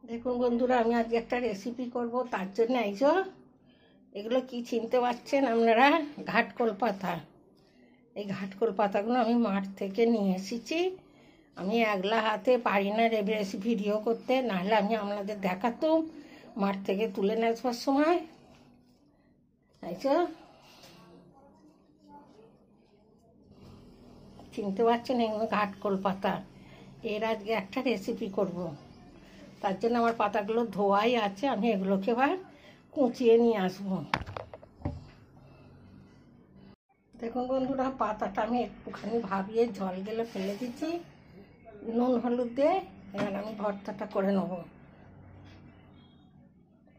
দেখুন বন্ধুরা, আমি আজকে একটা রেসিপি করব। তার জন্য এগুলো কি চিনতে পারছেন আপনারা? ঘাটকোল পাতা। এই ঘাটকোল পাতাগুলো আমি মাঠ থেকে নিয়ে এসেছি। আমি একলা হাতে পারি না রেসিপি ভিডিও করতে, নাহলে আমি আপনাদের দেখাতাম মাঠ থেকে তুলে নেওয়ার সময়। চিনতে পারছেন? এগুলো ঘাটকোল পাতা। এর আজকে একটা রেসিপি করব। তার জন্য আমার পাতাগুলো ধোয়াই আছে। আমি এগুলোকে এবার কুচিয়ে নিয়ে আসবো। দেখুন বন্ধুরা, পাতাটা আমি একটুখানি ভাবিয়ে জল গেলে ফেলে দিচ্ছি নুন হলুদ দিয়ে। এবার আমি ভর্তাটা করে নেব।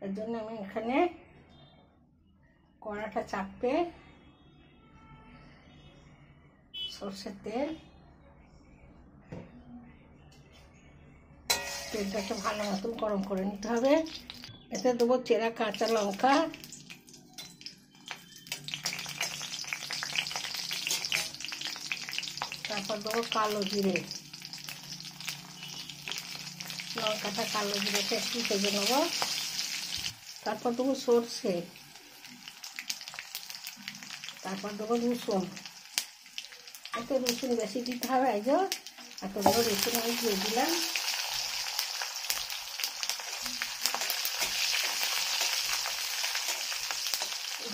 এর জন্য আমি এখানে কড়াটা চাপে সর্ষের তেলটাকে ভালো মতন গরম করে নিতে হবে। এতে দেবো চেরা কাঁচা লঙ্কা, তারপর দেবো কালো জিরে। লঙ্কাটা কালো জিরেটা একটু ভেজে নেব। তারপর দেবো সর্ষে, তারপর দেবো রসুন। এত রসুন বেশি দিতে হবে। এত দেবো রসুন আমি দিয়ে দিলাম।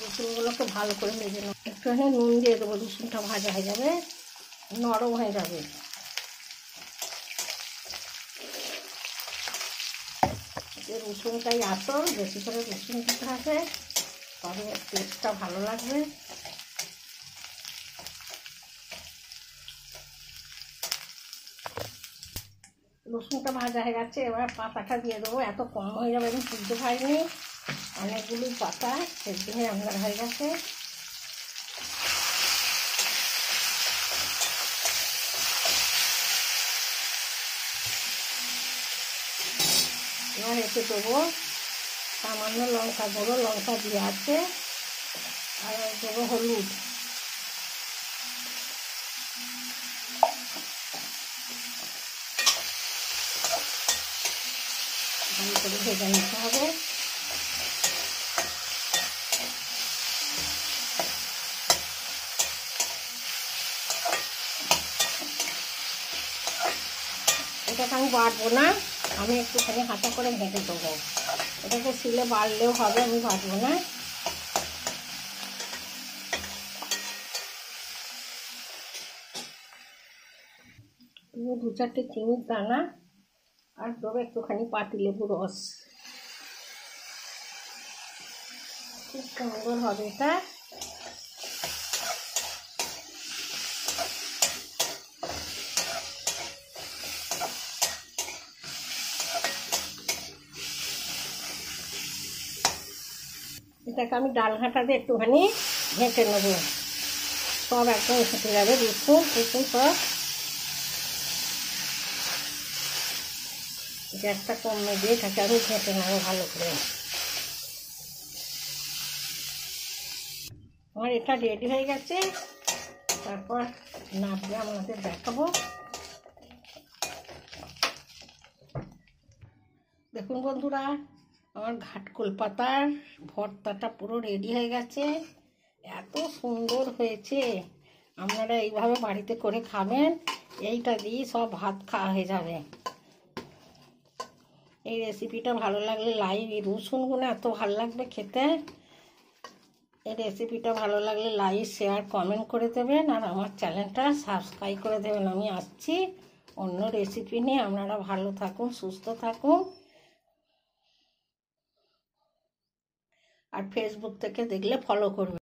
রসুনগুলোকে ভালো করে ভেজে নেব। একটুখানি নুন দিয়ে দেবো। রসুনটা ভাজা হয়ে যাবে, নরম হয়ে যাবে। রসুনটাই আসল, বেশি করে রসুন দিতে হবে, তবে টেস্টটা ভালো লাগবে। রসুনটা ভাজা হয়ে গেছে, এবার পাতাটা দিয়ে দেবো। এত কম হয়ে যাবে, আমি তুলতে পারিনি। অনেকগুলো পাতা সেদ্ধ হয়ে আন্দার হয়ে গেছে। এবার এতে দেবো সামান্য লঙ্কা গুঁড়ো, লঙ্কা দিয়ে আছে, আর দেবো হলুদ। ভালো করে ভেজে নিতে হবে। এটাকে আমি বাটবো না, আমি একটুখানি হাতা করে ভেজে দেবো। এটাকে শিলে বাড়লেও হবে, আমি বাটবো না। দু চারটে চিনির দানা, আর দেবো একটুখানি পাতিলেবুর রস। খুব সুন্দর হবে এটা। এটাকে আমি ডাল ঘাঁটা দিয়ে একটুখানি ঘেঁটে নেবো। সব একদম ঘেঁটে যাবে, রসুন সব। গ্যাসটা কমে দিয়ে এটাকে আমি ঘেঁটে নেবো ভালো করে। আমার এটা রেডি হয়ে গেছে। তারপর নামিয়ে আমাদের দেখাবো। দেখুন বন্ধুরা, আমার ঘাটকোল পাতার ভর্তাটা পুরো রেডি হয়ে গেছে। এত সুন্দর হয়েছে। আপনারা এইভাবে বাড়িতে করে খাবেন। এইটা দিয়ে সব ভাত খাওয়া হয়ে যাবে। এই রেসিপিটা ভালো লাগলে এই রসুনগুলো এত ভালো লাগবে খেতে। এই রেসিপিটা ভালো লাগলে লাইক, শেয়ার, কমেন্ট করে দেবেন, আর আমার চ্যানেলটা সাবস্ক্রাইব করে দেবেন। আমি আসছি অন্য রেসিপি নিয়ে। আপনারা ভালো থাকুন, সুস্থ থাকুন। আর ফেসবুক থেকে দেখলে ফলো করবেন।